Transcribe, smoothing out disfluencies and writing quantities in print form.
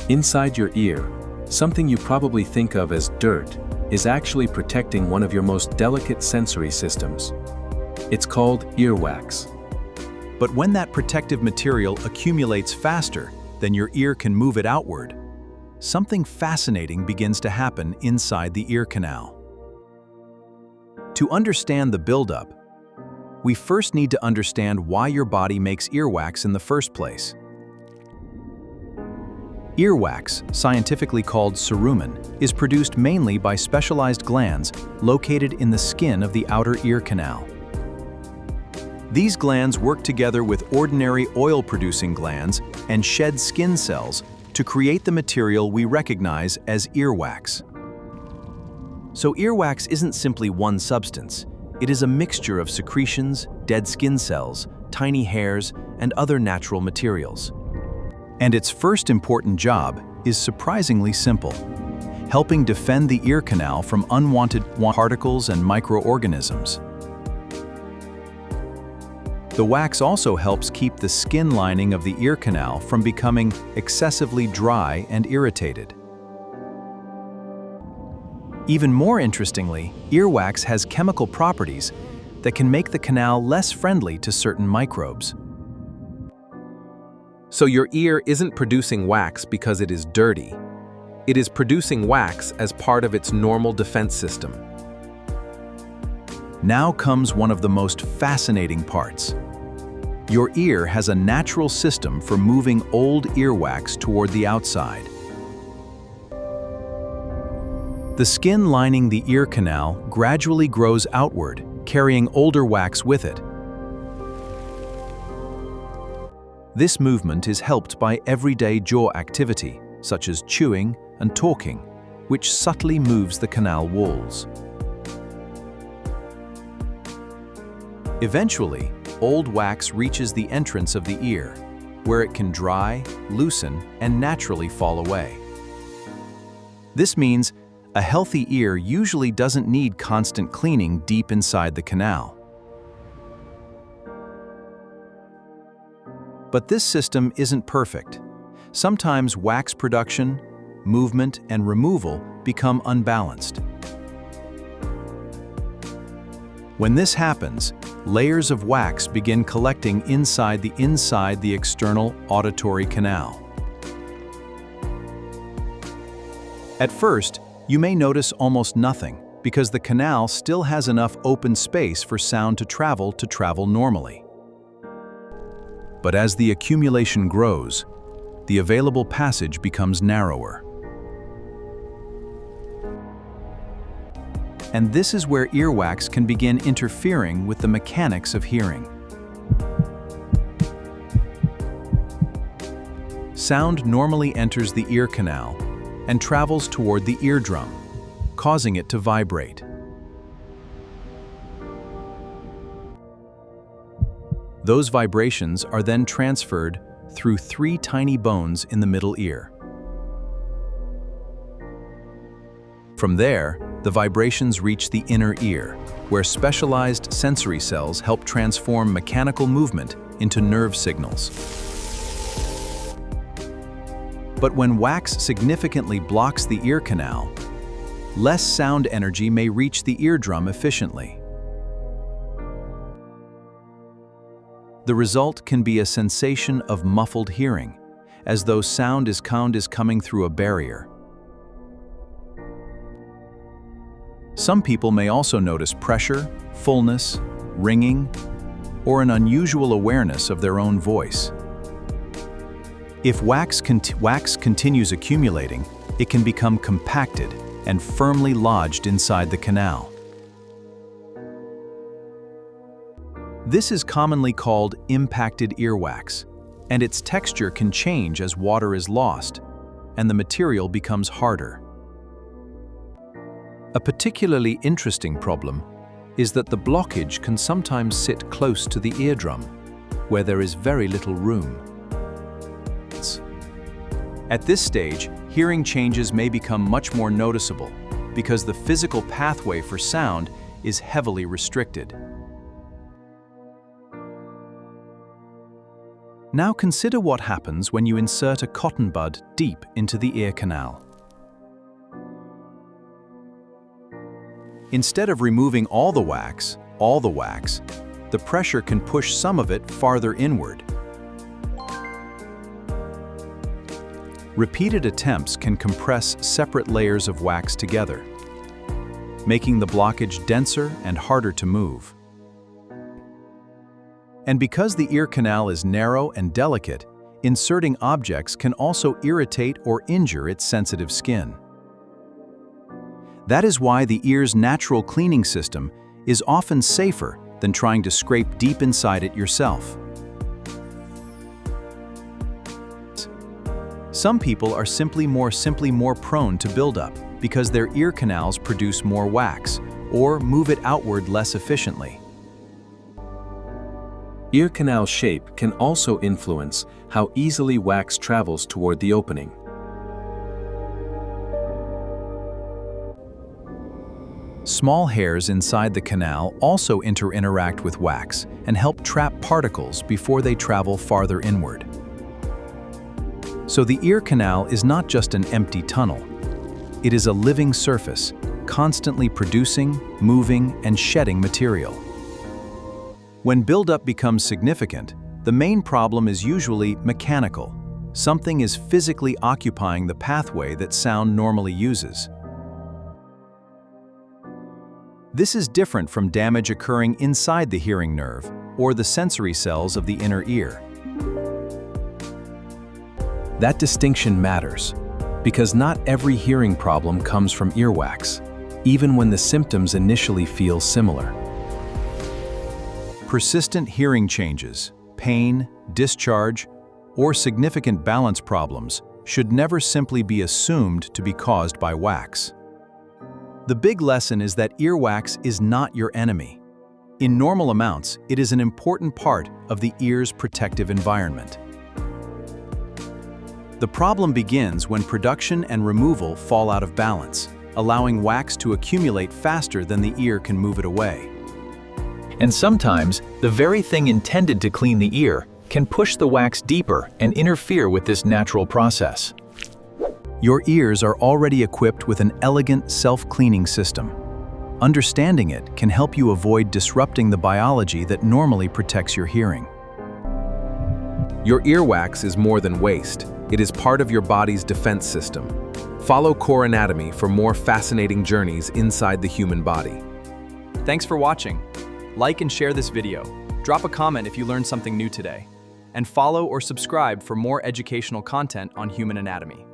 Inside your ear, something you probably think of as dirt is actually protecting one of your most delicate sensory systems. It's called earwax. But when that protective material accumulates faster than your ear can move it outward, something fascinating begins to happen inside the ear canal. To understand the buildup, we first need to understand why your body makes earwax in the first place. Earwax, scientifically called cerumen, is produced mainly by specialized glands located in the skin of the outer ear canal. These glands work together with ordinary oil-producing glands and shed skin cells to create the material we recognize as earwax. So earwax isn't simply one substance. It is a mixture of secretions, dead skin cells, tiny hairs, and other natural materials. And its first important job is surprisingly simple, helping defend the ear canal from unwanted particles and microorganisms. The wax also helps keep the skin lining of the ear canal from becoming excessively dry and irritated. Even more interestingly, earwax has chemical properties that can make the canal less friendly to certain microbes. So your ear isn't producing wax because it is dirty. It is producing wax as part of its normal defense system. Now comes one of the most fascinating parts. Your ear has a natural system for moving old earwax toward the outside. The skin lining the ear canal gradually grows outward, carrying older wax with it. This movement is helped by everyday jaw activity, such as chewing and talking, which subtly moves the canal walls. Eventually, old wax reaches the entrance of the ear, where it can dry, loosen, and naturally fall away. This means a healthy ear usually doesn't need constant cleaning deep inside the canal. But this system isn't perfect. Sometimes wax production, movement, and removal become unbalanced. When this happens, layers of wax begin collecting inside the external auditory canal. At first, you may notice almost nothing because the canal still has enough open space for sound to travel normally. But as the accumulation grows, the available passage becomes narrower. And this is where earwax can begin interfering with the mechanics of hearing. Sound normally enters the ear canal and travels toward the eardrum, causing it to vibrate. Those vibrations are then transferred through 3 tiny bones in the middle ear. From there, the vibrations reach the inner ear, where specialized sensory cells help transform mechanical movement into nerve signals. But when wax significantly blocks the ear canal, less sound energy may reach the eardrum efficiently. The result can be a sensation of muffled hearing, as though sound is coming through a barrier. Some people may also notice pressure, fullness, ringing, or an unusual awareness of their own voice. If wax continues accumulating, it can become compacted and firmly lodged inside the canal. This is commonly called impacted earwax, and its texture can change as water is lost, and the material becomes harder. A particularly interesting problem is that the blockage can sometimes sit close to the eardrum, where there is very little room. At this stage, hearing changes may become much more noticeable because the physical pathway for sound is heavily restricted. Now consider what happens when you insert a cotton bud deep into the ear canal. Instead of removing all the wax, the pressure can push some of it farther inward. Repeated attempts can compress separate layers of wax together, making the blockage denser and harder to move. And because the ear canal is narrow and delicate, inserting objects can also irritate or injure its sensitive skin. That is why the ear's natural cleaning system is often safer than trying to scrape deep inside it yourself. Some people are simply more prone to buildup because their ear canals produce more wax or move it outward less efficiently. Ear canal shape can also influence how easily wax travels toward the opening. Small hairs inside the canal also interact with wax and help trap particles before they travel farther inward. So the ear canal is not just an empty tunnel. It is a living surface, constantly producing, moving, and shedding material. When buildup becomes significant, the main problem is usually mechanical. Something is physically occupying the pathway that sound normally uses. This is different from damage occurring inside the hearing nerve or the sensory cells of the inner ear. That distinction matters, because not every hearing problem comes from earwax, even when the symptoms initially feel similar. Persistent hearing changes, pain, discharge, or significant balance problems should never simply be assumed to be caused by wax. The big lesson is that earwax is not your enemy. In normal amounts, it is an important part of the ear's protective environment. The problem begins when production and removal fall out of balance, allowing wax to accumulate faster than the ear can move it away. And sometimes, the very thing intended to clean the ear can push the wax deeper and interfere with this natural process. Your ears are already equipped with an elegant self-cleaning system. Understanding it can help you avoid disrupting the biology that normally protects your hearing. Your earwax is more than waste. It is part of your body's defense system. Follow Core Anatomy for more fascinating journeys inside the human body. Thanks for watching. Like and share this video. Drop a comment if you learned something new today. And follow or subscribe for more educational content on human anatomy.